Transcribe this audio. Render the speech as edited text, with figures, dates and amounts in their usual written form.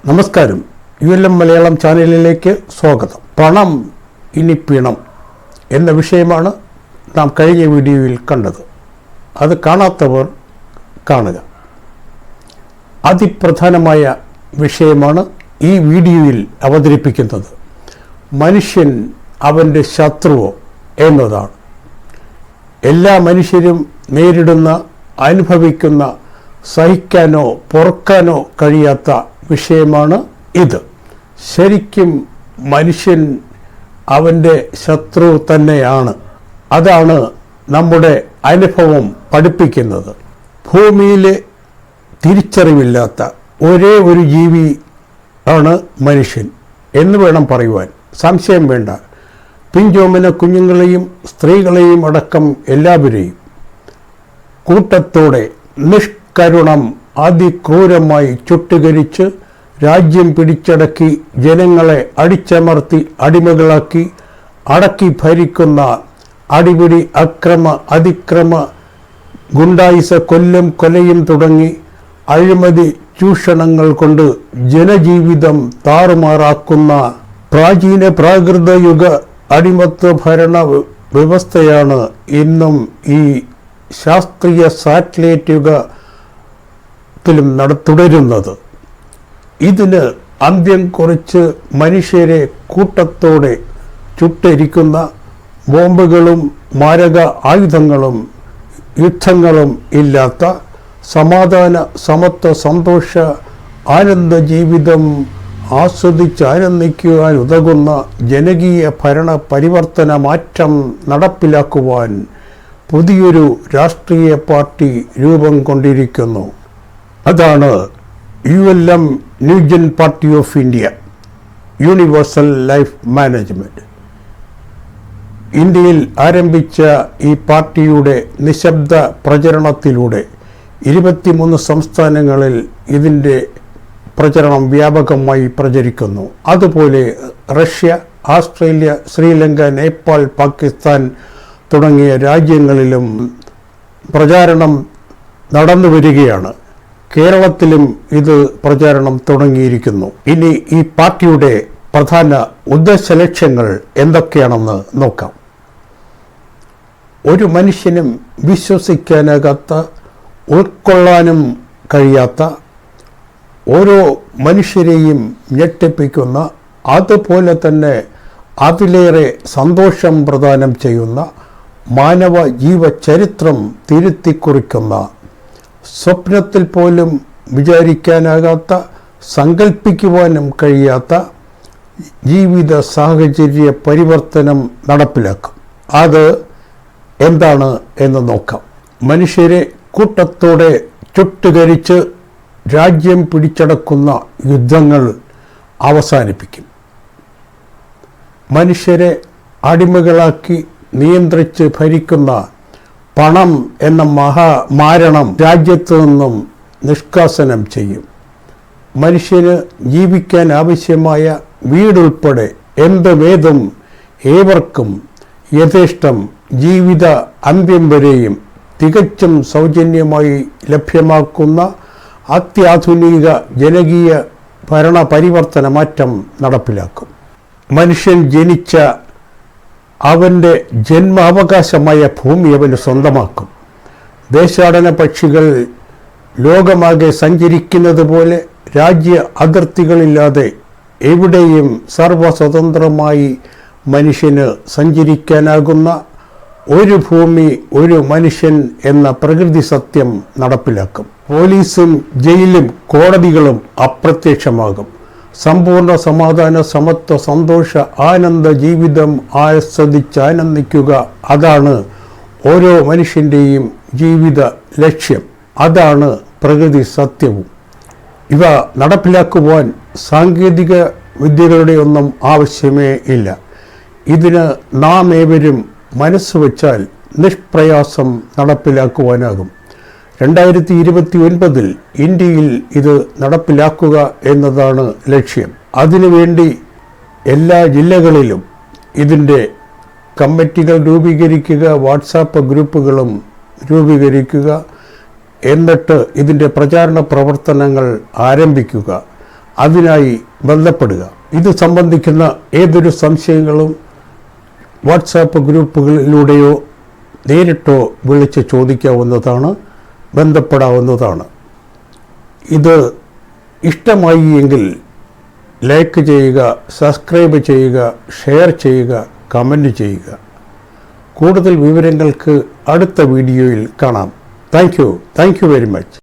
നമസ്കാരം. ULM മലയാളം ചാനലിലേക്ക് സ്വാഗതം. പണം ഇനി പിണം എന്ന വിഷയമാണ് നാം കഴിഞ്ഞ വീഡിയോയിൽ കണ്ടത്. അത് കാണാത്തവർ കാണുക. അതിപ്രധാനമായ വിഷയമാണ് ഈ വീഡിയോയിൽ അവതരിപ്പിക്കുന്നത്. മനുഷ്യൻ അവൻ്റെ ശത്രുവോ എന്നതാണ്. എല്ലാ മനുഷ്യരും നേരിടുന്ന, അനുഭവിക്കുന്ന, സഹിക്കാനോ പൊറുക്കാനോ കഴിയാത്ത വിഷയമാണ് ഇത്. ശരിക്കും മനുഷ്യൻ അവൻ്റെ ശത്രു തന്നെയാണ്. അതാണ് നമ്മുടെ അനുഭവം പഠിപ്പിക്കുന്നത്. ഭൂമിയിൽ തിരിച്ചറിവില്ലാത്ത ഒരേ ഒരു ജീവി ആണ് മനുഷ്യൻ എന്ന് വേണം പറയുവാൻ. സംശയം വേണ്ട. പിഞ്ചോമന കുഞ്ഞുങ്ങളെയും സ്ത്രീകളെയും അടക്കം എല്ലാവരെയും കൂട്ടത്തോടെ നിഷ്കരുണം അതിക്രൂരമായി ചുട്ടുകരിച്ച് രാജ്യം പിടിച്ചടക്കി ജനങ്ങളെ അടിച്ചമർത്തി അടിമകളാക്കി അടക്കി ഭരിക്കുന്ന അടിപിടി, അക്രമ, അതിക്രമ, ഗുണ്ടായിസ, കൊലയും തുടങ്ങി അഴിമതി ചൂഷണങ്ങൾ കൊണ്ട് ജനജീവിതം താറുമാറാക്കുന്ന പ്രാചീന പ്രാകൃത യുഗ അടിമത്വ ഭരണ വ്യവസ്ഥയാണ് ഇന്നും ഈ ശാസ്ത്രീയ സാറ്റലൈറ്റ് യുഗത്തിലും തുടരുന്നത്. ഇതിന് അന്ത്യം കുറിച്ച് മനുഷ്യരെ കൂട്ടത്തോടെ ചുട്ടരിക്കുന്ന ബോംബുകളും മാരക ആയുധങ്ങളും യുദ്ധങ്ങളും ഇല്ലാത്ത സമാധാന, സമത്വ, സന്തോഷ, ആനന്ദ ജീവിതം ആസ്വദിച്ച് ആനന്ദിക്കുവാൻ ഉതകുന്ന ജനകീയ ഭരണ പരിവർത്തന മാറ്റം നടപ്പിലാക്കുവാൻ പുതിയൊരു രാഷ്ട്രീയ പാർട്ടി രൂപം കൊണ്ടിരിക്കുന്നു. അതാണ് ULM new gen party of India, universal life management. ഇന്ത്യയിൽ ആരംഭിച്ച ഈ പാർട്ടിയുടെ നിശബ്ദ പ്രചരണത്തിലൂടെ 23 സംസ്ഥാനങ്ങളിൽ ഇതിൻ്റെ പ്രചരണം വ്യാപകമായി പ്രചരിക്കുന്നു. അതുപോലെ റഷ്യ, ഓസ്ട്രേലിയ, ശ്രീലങ്ക, നേപ്പാൾ, പാകിസ്ഥാൻ തുടങ്ങിയ രാജ്യങ്ങളിലും പ്രചാരണം നടന്നു വരികയാണ്. കേരളത്തിലും ഇത് പ്രചാരണം തുടങ്ങിയിരിക്കുന്നു. ഇനി ഈ പാർട്ടിയുടെ പ്രധാന ഉദ്ദേശ ലക്ഷ്യങ്ങൾ എന്തൊക്കെയാണെന്ന് നോക്കാം. ഒരു മനുഷ്യനും വിശ്വസിക്കാനാകാത്ത, ഉൾക്കൊള്ളാനും കഴിയാത്ത, ഓരോ മനുഷ്യരെയും ഞെട്ടിപ്പിക്കുന്ന, അതുപോലെ തന്നെ അതിലേറെ സന്തോഷം പ്രദാനം ചെയ്യുന്ന, മാനവ ജീവചരിത്രം തിരുത്തിക്കുറിക്കുന്ന, സ്വപ്നത്തിൽ പോലും വിചാരിക്കാനാകാത്ത, സങ്കല്പിക്കുവാനും കഴിയാത്ത ജീവിത സാഹചര്യ പരിവർത്തനം നടപ്പിലാക്കും. അത് എന്താണ് എന്ന് നോക്കാം. മനുഷ്യരെ കൂട്ടത്തോടെ ചുട്ടുകരിച്ച് രാജ്യം പിടിച്ചടക്കുന്ന യുദ്ധങ്ങൾ അവസാനിപ്പിക്കും. മനുഷ്യരെ അടിമകളാക്കി നിയന്ത്രിച്ച് ഭരിക്കുന്ന പണം എന്ന മഹാമാരണം രാജ്യത്തു നിന്നും നിഷ്കാസനം ചെയ്യും. മനുഷ്യന് ജീവിക്കാൻ ആവശ്യമായ വീടുൾപ്പെടെ എന്തുമേതും ഏവർക്കും യഥേഷ്ടം ജീവിത അന്ത്യം വരെയും തികച്ചും സൗജന്യമായി ലഭ്യമാക്കുന്ന അത്യാധുനിക ജനകീയ ഭരണ പരിവർത്തന മാറ്റം നടപ്പിലാക്കും. മനുഷ്യൻ ജനിച്ച അവൻ്റെ ജന്മാവകാശമായ ഭൂമി അവന് സ്വന്തമാക്കും. ദേശാടന പക്ഷികൾ ലോകമാകെ സഞ്ചരിക്കുന്നത് പോലെ രാജ്യ അതിർത്തികളില്ലാതെ എവിടെയും സർവസ്വതന്ത്രമായി മനുഷ്യന് സഞ്ചരിക്കാനാകുന്ന ഒരു ഭൂമി, ഒരു മനുഷ്യൻ എന്ന പ്രകൃതി സത്യം നടപ്പിലാക്കും. പോലീസും ജയിലും കോടതികളും അപ്രത്യക്ഷമാകും. സമ്പൂർണ്ണ സമാധാന, സമത്വ, സന്തോഷ, ആനന്ദ ജീവിതം ആസ്വദിച്ചാനന്ദിക്കുക, അതാണ് ഓരോ മനുഷ്യൻ്റെയും ജീവിത ലക്ഷ്യം. അതാണ് പ്രകൃതി സത്യവും. ഇവ നടപ്പിലാക്കുവാൻ സാങ്കേതിക വിദ്യകളുടെ ഒന്നും ആവശ്യമേ ഇല്ല. ഇതിന് നാം ഏവരും മനസ്സുവെച്ചാൽ നിഷ്പ്രയാസം നടപ്പിലാക്കുവാനാകും. 2029 ഇന്ത്യയിൽ ഇത് നടപ്പിലാക്കുക എന്നതാണ് ലക്ഷ്യം. അതിനുവേണ്ടി എല്ലാ ജില്ലകളിലും ഇതിൻ്റെ കമ്മിറ്റികൾ രൂപീകരിക്കുക, വാട്സാപ്പ് ഗ്രൂപ്പുകളും രൂപീകരിക്കുക. എന്നിട്ട് ഇതിൻ്റെ പ്രചാരണ പ്രവർത്തനങ്ങൾ ആരംഭിക്കുക. അതിനായി ബന്ധപ്പെടുക. ഇത് സംബന്ധിക്കുന്ന ഏതൊരു സംശയങ്ങളും വാട്സാപ്പ് ഗ്രൂപ്പുകളിലൂടെയോ നേരിട്ടോ വിളിച്ച് ചോദിക്കാവുന്നതാണ്, ബന്ധപ്പെടാവുന്നതാണ്. ഇത് ഇഷ്ടമായി എങ്കിൽ ലൈക്ക് ചെയ്യുക, സബ്സ്ക്രൈബ് ചെയ്യുക, ഷെയർ ചെയ്യുക, കമൻറ്റ് ചെയ്യുക. കൂടുതൽ വിവരങ്ങൾക്ക് അടുത്ത വീഡിയോയിൽ കാണാം. Thank you very much.